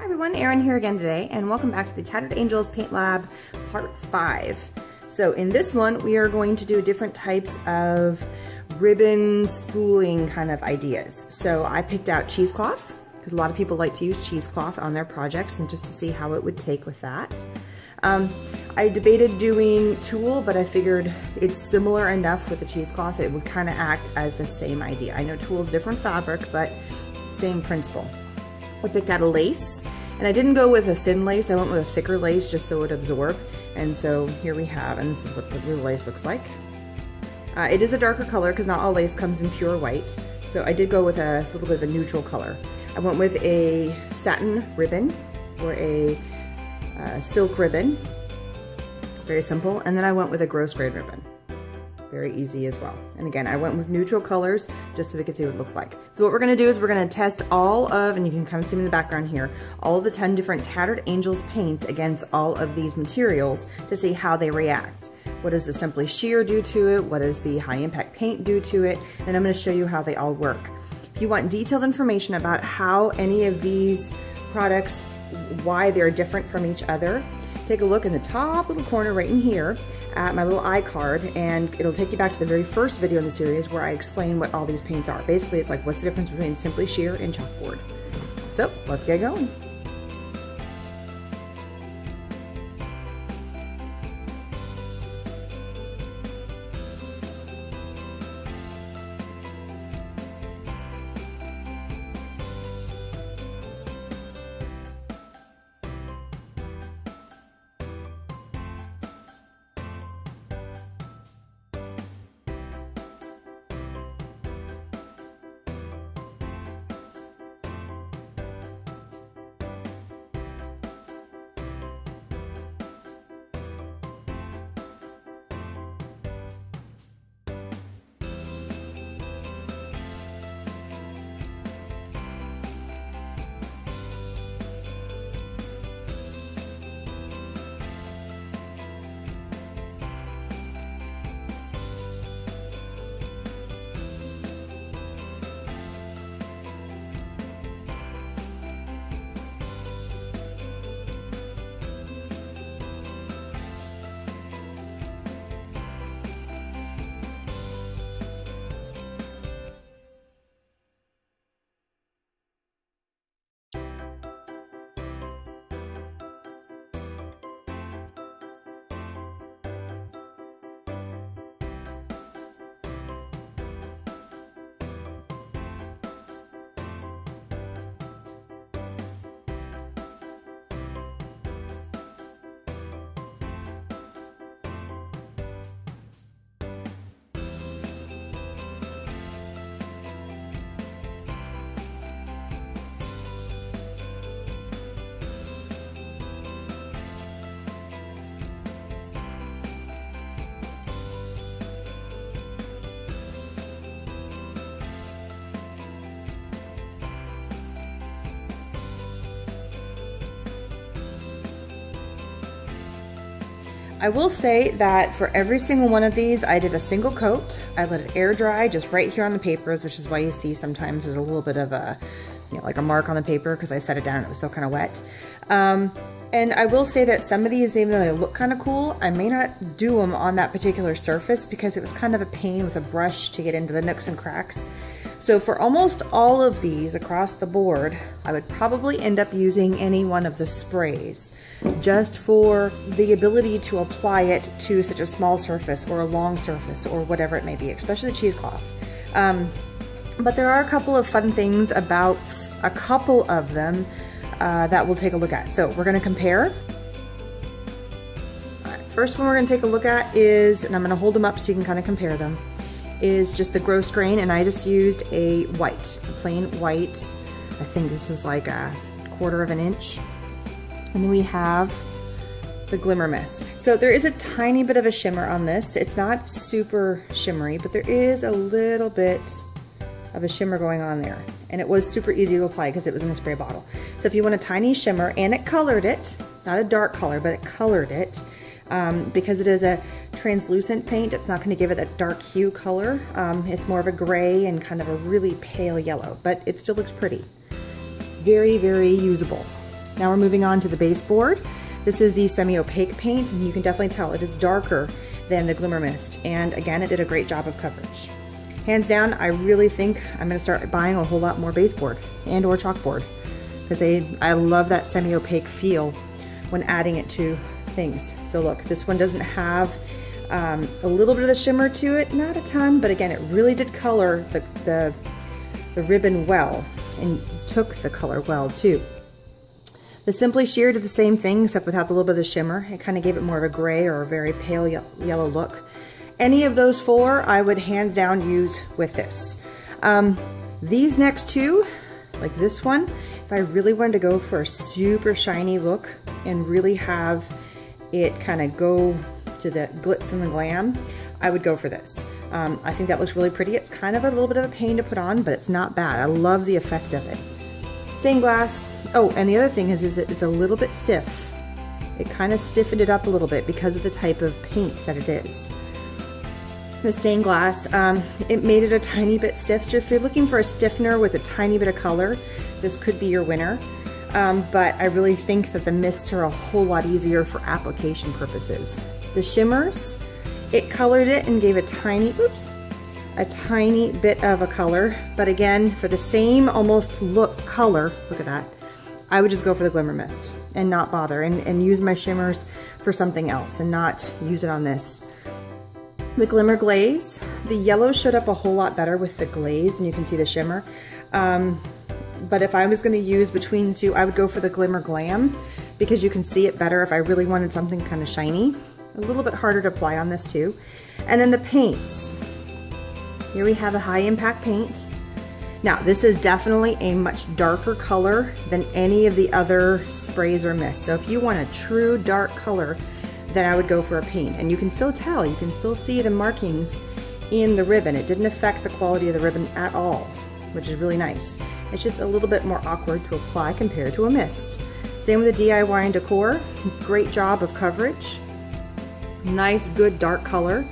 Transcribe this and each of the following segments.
Hi everyone, Erin here again today, and welcome back to the Tattered Angels Paint Lab Part 5. So in this one, we are going to do different types of ribbon spooling kind of ideas. So I picked out cheesecloth, because a lot of people like to use cheesecloth on their projects, and just to see how it would take with that. I debated doing tulle, but I figured it's similar enough with the cheesecloth, it would kind of act as the same idea. I know tulle is different fabric, but same principle. I picked out a lace, and I didn't go with a thin lace, I went with a thicker lace just so it would absorb. And so here we have, and this is what the real lace looks like. It is a darker color because not all lace comes in pure white. So I did go with a little bit of a neutral color. I went with a satin ribbon or a silk ribbon, very simple. And then I went with a Grosgrain ribbon, very easy as well. And again, I went with neutral colors just so they could see what it looks like. So what we're gonna do is we're gonna test all of, and you can kind of see in the background here, all of the 10 different Tattered Angels paint against all of these materials to see how they react. What does the Simply Sheer do to it? What does the High Impact Paint do to it? And I'm gonna show you how they all work. If you want detailed information about how any of these products, why they're different from each other, take a look in the top little corner right in here at my little iCard, and it'll take you back to the very first video in the series where I explain what all these paints are. Basically, it's like, what's the difference between Simply Sheer and chalkboard? So let's get going. I will say that for every single one of these, I did a single coat. I let it air dry just right here on the papers, which is why you see sometimes there's a little bit of a, you know, like a mark on the paper because I set it down and it was still kind of wet. And I will say that some of these, even though they look kind of cool, I may not do them on that particular surface because it was kind of a pain with a brush to get into the nooks and cracks. So for almost all of these across the board, I would probably end up using any one of the sprays just for the ability to apply it to such a small surface or a long surface or whatever it may be, especially the cheesecloth. But there are a couple of fun things about a couple of them that we'll take a look at. So we're gonna compare. All right, first one we're gonna take a look at is, and I'm gonna hold them up so you can kind of compare them, is just the Grosgrain, and I just used a white, a plain white. I think this is like a 1/4 of an inch. And then we have the Glimmer Mist. So there is a tiny bit of a shimmer on this. It's not super shimmery, but there is a little bit of a shimmer going on there. And it was super easy to apply because it was in a spray bottle. So if you want a tiny shimmer, and it colored it, not a dark color, but it colored it, because it is a translucent paint, it's not going to give it that dark hue color. It's more of a gray and kind of a really pale yellow, but it still looks pretty. Very, very usable. Now we're moving on to the baseboard. This is the semi-opaque paint, and you can definitely tell it is darker than the Glimmer Mist. And again, it did a great job of coverage. Hands down, I really think I'm gonna start buying a whole lot more baseboard and or chalkboard, because I love that semi-opaque feel when adding it to things. So look, this one doesn't have a little bit of the shimmer to it, not a ton, but again, it really did color the ribbon well and took the color well too. The Simply Sheer did the same thing, except without the little bit of the shimmer. It kind of gave it more of a gray or a very pale yellow look. Any of those four, I would hands down use with this. These next two, like this one, if I really wanted to go for a super shiny look and really have it kind of go to the glitz and the glam, I would go for this. I think that looks really pretty. It's kind of a little bit of a pain to put on, but it's not bad. I love the effect of it. Stained glass. Oh, and the other thing is it's a little bit stiff. It kind of stiffened it up a little bit because of the type of paint that it is. The stained glass, it made it a tiny bit stiff. So if you're looking for a stiffener with a tiny bit of color, this could be your winner. But I really think that the mists are a whole lot easier for application purposes. The shimmers, it colored it and gave a tiny bit of a color. But again, for the same almost color, look at that, I would just go for the Glimmer Mist and not bother and use my shimmers for something else and not use it on this. The Glimmer Glaze, the yellow showed up a whole lot better with the glaze, and you can see the shimmer. But if I was going to use between the two, I would go for the Glimmer Glam, because you can see it better if I really wanted something kind of shiny. A little bit harder to apply on this too. And then the paints. Here we have a high impact paint. Now this is definitely a much darker color than any of the other sprays or mists. So if you want a true dark color, then I would go for a paint. And you can still tell, you can still see the markings in the ribbon. It didn't affect the quality of the ribbon at all, which is really nice. It's just a little bit more awkward to apply compared to a mist. Same with the DIY and Decor. Great job of coverage. Nice, good dark color.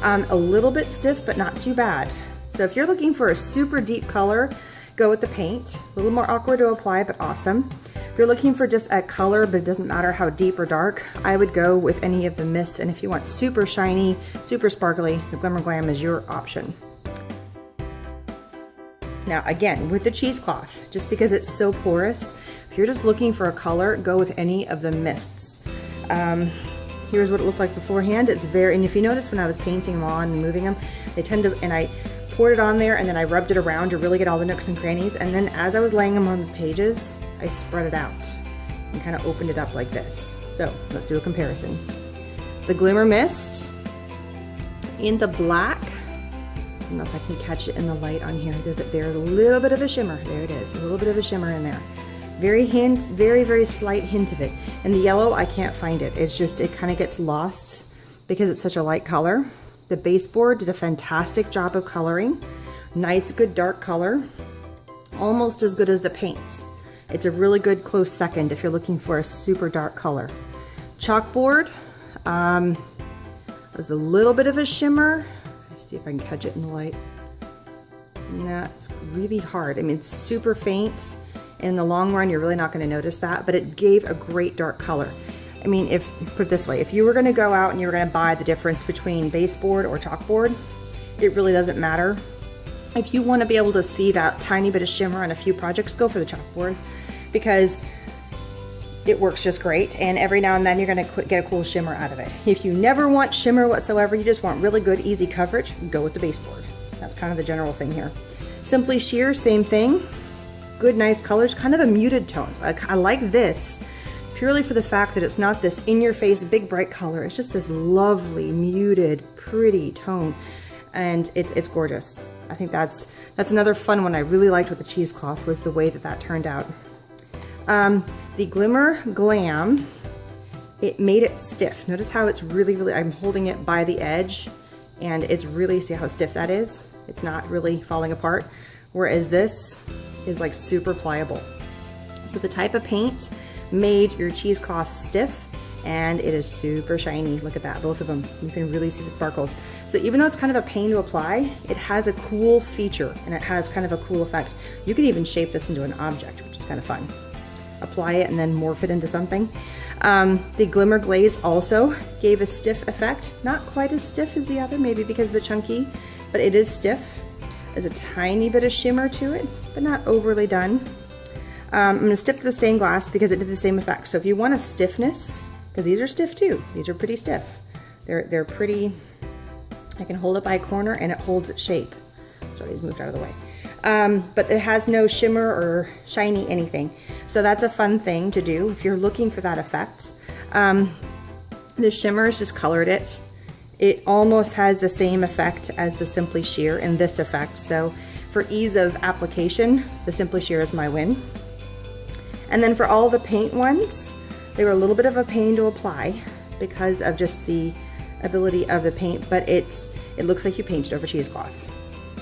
A little bit stiff, but not too bad. So if you're looking for a super deep color, go with the paint. A little more awkward to apply, but awesome. If you're looking for just a color, but it doesn't matter how deep or dark, I would go with any of the mists. And if you want super shiny, super sparkly, the Glimmer Glam is your option. Now again, with the cheesecloth, just because it's so porous, if you're just looking for a color, go with any of the mists. Here's what it looked like beforehand. It's very, and if you notice when I was painting them on and moving them, they tend to, and I poured it on there and then I rubbed it around to really get all the nooks and crannies. And then as I was laying them on the pages, I spread it out and kind of opened it up like this. So let's do a comparison. The Glimmer Mist in the black. I don't know if I can catch it in the light on here. There's a little bit of a shimmer. There it is, a little bit of a shimmer in there. Very, very slight hint of it. And the yellow, I can't find it. It's just, it kind of gets lost because it's such a light color. The baseboard did a fantastic job of coloring. Nice, good dark color. Almost as good as the paints. It's a really good close second if you're looking for a super dark color. Chalkboard, there's a little bit of a shimmer. Let's see if I can catch it in the light. No, it's really hard. I mean, it's super faint. In the long run, you're really not going to notice that, but it gave a great dark color. I mean, put it this way, if you were going to go out and you were going to buy the difference between baseboard or chalkboard, it really doesn't matter. If you want to be able to see that tiny bit of shimmer on a few projects, go for the chalkboard, because it works just great, and every now and then you're going to get a cool shimmer out of it. If you never want shimmer whatsoever, you just want really good, easy coverage, go with the baseboard. That's kind of the general thing here. Simply Sheer, same thing. Good, nice colors, kind of a muted tones. I like this purely for the fact that it's not this in-your-face, big, bright color. It's just this lovely, muted, pretty tone, and it's gorgeous. I think that's another fun one I really liked with the cheesecloth, was the way that that turned out. The Glimmer Glam, it made it stiff. Notice how it's really, I'm holding it by the edge, and it's really, see how stiff that is? It's not really falling apart, whereas this is like super pliable. So the type of paint made your cheesecloth stiff, and it is super shiny. Look at that, both of them. You can really see the sparkles. So even though it's kind of a pain to apply, it has a cool feature and it has kind of a cool effect. You can even shape this into an object, which is kind of fun. apply it and then morph it into something. The glimmer glaze also gave a stiff effect. Not quite as stiff as the other, maybe because of the chunky, but it is stiff. There's a tiny bit of shimmer to it, but not overly done. I'm gonna stick to the stained glass because it did the same effect. So if you want a stiffness, because these are stiff too, these are pretty stiff. They're pretty, I can hold it by a corner and it holds its shape. Sorry, these moved out of the way. But it has no shimmer or shiny anything. So that's a fun thing to do if you're looking for that effect. The shimmers just colored it. It almost has the same effect as the Simply Sheer in this effect. So for ease of application, the Simply Sheer is my win. And then for all the paint ones, they were a little bit of a pain to apply because of just the ability of the paint, but it looks like you painted over cheesecloth.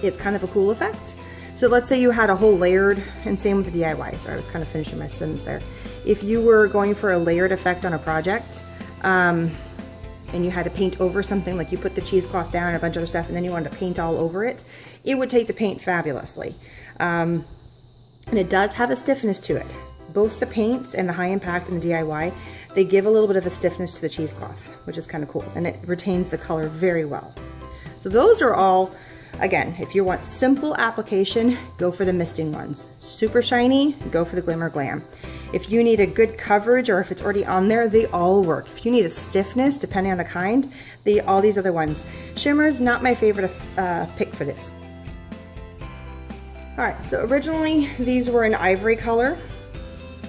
It's kind of a cool effect. So let's say you had a whole layered, and same with the DIY. Sorry, I was kind of finishing my sentence there. If you were going for a layered effect on a project, and you had to paint over something, like you put the cheesecloth down and a bunch of other stuff, and then you wanted to paint all over it, it would take the paint fabulously. And it does have a stiffness to it. Both the paints and the high impact and the DIY, they give a little bit of a stiffness to the cheesecloth, which is kind of cool, and it retains the color very well. So those are all, again, if you want simple application, go for the misting ones. Super shiny, go for the Glimmer Glam. If you need a good coverage or if it's already on there, they all work. If you need a stiffness, depending on the kind, all these other ones. Shimmer's not my favorite pick for this. All right, so originally these were an ivory color.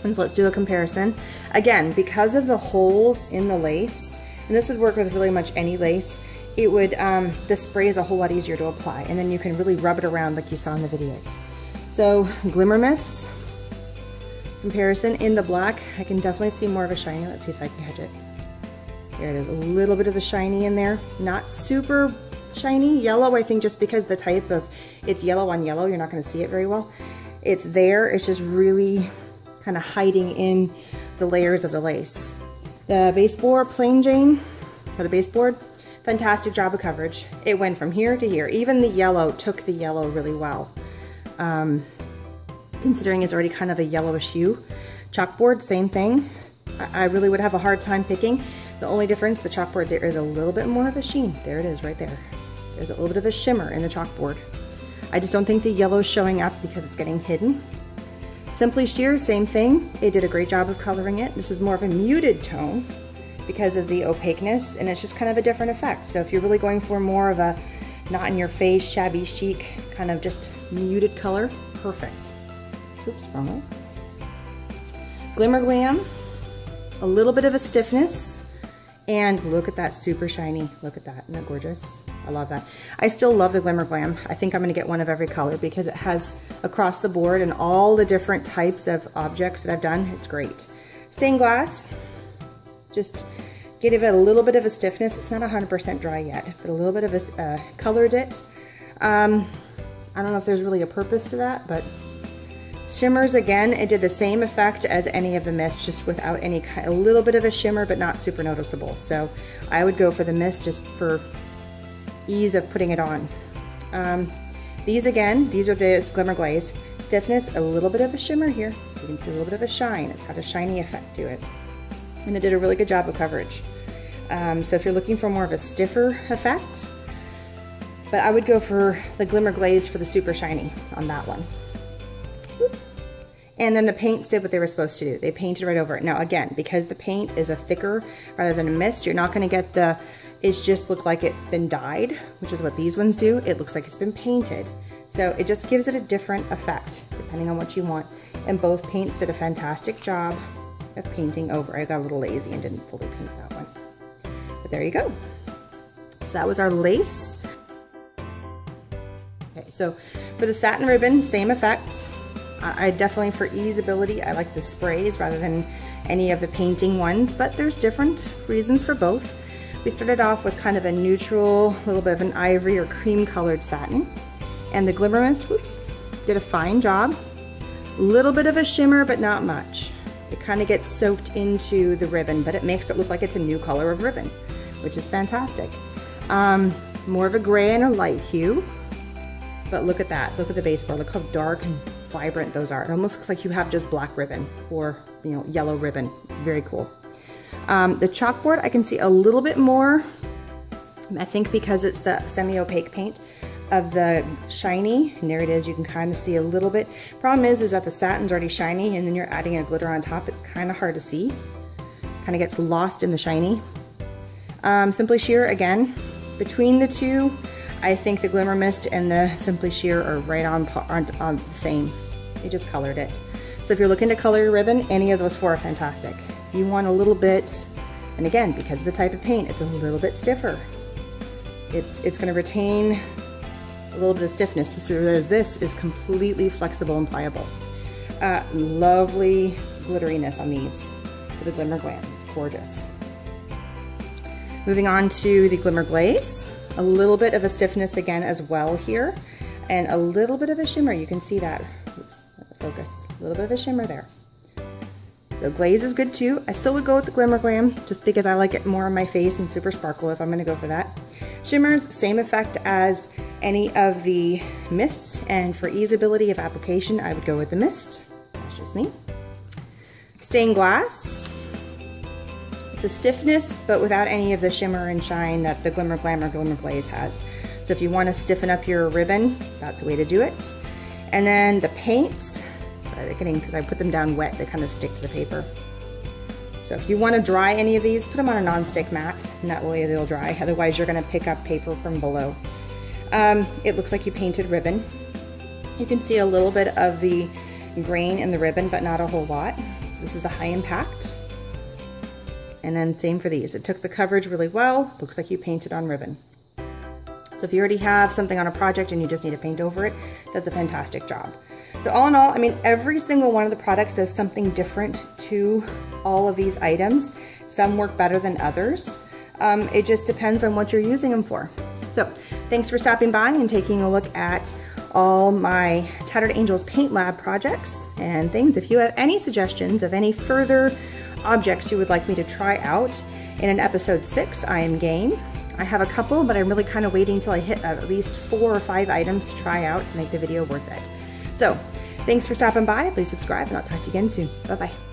And so let's do a comparison. Again, because of the holes in the lace, and this would work with really much any lace, it would, the spray is a whole lot easier to apply, and then you can really rub it around like you saw in the videos. So Glimmer Mist comparison in the black, I can definitely see more of a shiny. Let's see if I can catch it. There it is, a little bit of the shiny in there. Not super shiny. Yellow, I think just because the type of, it's yellow on yellow, you're not gonna see it very well. It's there, it's just really kind of hiding in the layers of the lace. The baseboard, plain Jane, for the baseboard, fantastic job of coverage. It went from here to here. Even the yellow took the yellow really well. Considering it's already kind of a yellowish hue. Chalkboard, same thing. I really would have a hard time picking. The only difference, the chalkboard, there is a little bit more of a sheen. There it is right there. There's a little bit of a shimmer in the chalkboard. I just don't think the yellow is showing up because it's getting hidden. Simply Sheer, same thing. They did a great job of coloring it. This is more of a muted tone because of the opaqueness, and it's just kind of a different effect. So if you're really going for more of a not in your face, shabby chic, kind of just muted color, perfect. Oops, wrong one. Glimmer Glam, a little bit of a stiffness, and look at that, super shiny. Look at that, isn't that gorgeous? I love that. I still love the Glimmer Glam. I think I'm gonna get one of every color because it has across the board and all the different types of objects that I've done. It's great. Stained glass, just give it a little bit of a stiffness. It's not 100% dry yet, but a little bit of a, colored it. I don't know if there's really a purpose to that, but shimmers, again, it did the same effect as any of the mists, just without any kind, a little bit of a shimmer, but not super noticeable. So I would go for the mist just for ease of putting it on. These again, these are the Glimmer Glaze. Stiffness, a little bit of a shimmer here. You can see a little bit of a shine. It's got a shiny effect to it. And it did a really good job of coverage. So if you're looking for more of a stiffer effect, but I would go for the Glimmer Glaze for the super shiny on that one. Oops. And then the paints did what they were supposed to do. They painted right over it. Now again, because the paint is a thicker rather than a mist, you're not gonna get the, it's just look like it's been dyed, which is what these ones do. It looks like it's been painted. So it just gives it a different effect depending on what you want. And both paints did a fantastic job of painting over. I got a little lazy and didn't fully paint that one. But there you go. So that was our lace. Okay, so for the satin ribbon, same effect. I definitely, for easeability, I like the sprays rather than any of the painting ones, but there's different reasons for both. We started off with kind of a neutral, little bit of an ivory or cream colored satin. And the Glimmer Mist, whoops, did a fine job. Little bit of a shimmer, but not much. It kind of gets soaked into the ribbon, but it makes it look like it's a new color of ribbon, which is fantastic. More of a gray and a light hue, but look at that. Look at the baseboard. Look how dark and vibrant those are. It almost looks like you have just black ribbon or, you know, yellow ribbon. It's very cool. The chalkboard, I can see a little bit more, I think because it's the semi-opaque paint, of the shiny, and there it is, you can kind of see a little bit. Problem is that the satin's already shiny, and then you're adding a glitter on top. It's kind of hard to see. Kind of gets lost in the shiny. Simply Sheer, again, between the two, I think the Glimmer Mist and the Simply Sheer are right on the same. They just colored it. So if you're looking to color your ribbon, any of those four are fantastic. You want a little bit, and again, because of the type of paint, it's a little bit stiffer. It's going to retain a little bit of stiffness, whereas this is completely flexible and pliable. Lovely glitteriness on these for the Glimmer Glam. It's gorgeous. Moving on to the Glimmer Glaze. A little bit of a stiffness again as well here, and a little bit of a shimmer. You can see that. Oops, focus. A little bit of a shimmer there. So glaze is good too. I still would go with the Glimmer Glam just because I like it more on my face and super sparkle if I'm going to go for that. Shimmers, same effect as any of the mists, and for easeability of application, I would go with the mist. That's just me. Stained glass. It's a stiffness, but without any of the shimmer and shine that the Glimmer Glam or Glimmer Glaze has. So if you want to stiffen up your ribbon, that's the way to do it. And then the paints, sorry, they're getting, because I put them down wet, they kind of stick to the paper. So if you want to dry any of these, put them on a non-stick mat, and that way they'll dry. Otherwise, you're going to pick up paper from below. It looks like you painted ribbon. You can see a little bit of the grain in the ribbon, but not a whole lot. So this is the high impact. And then same for these. It took the coverage really well. Looks like you painted on ribbon. So if you already have something on a project and you just need to paint over it, does a fantastic job. So all in all, I mean, every single one of the products does something different to all of these items. Some work better than others. It just depends on what you're using them for. So thanks for stopping by and taking a look at all my Tattered Angels Paint Lab projects and things. If you have any suggestions of any further objects you would like me to try out in an episode 6, I am game. I have a couple, but I'm really kind of waiting until I hit at least 4 or 5 items to try out to make the video worth it. So thanks for stopping by. Please subscribe, and I'll talk to you again soon. Bye-bye.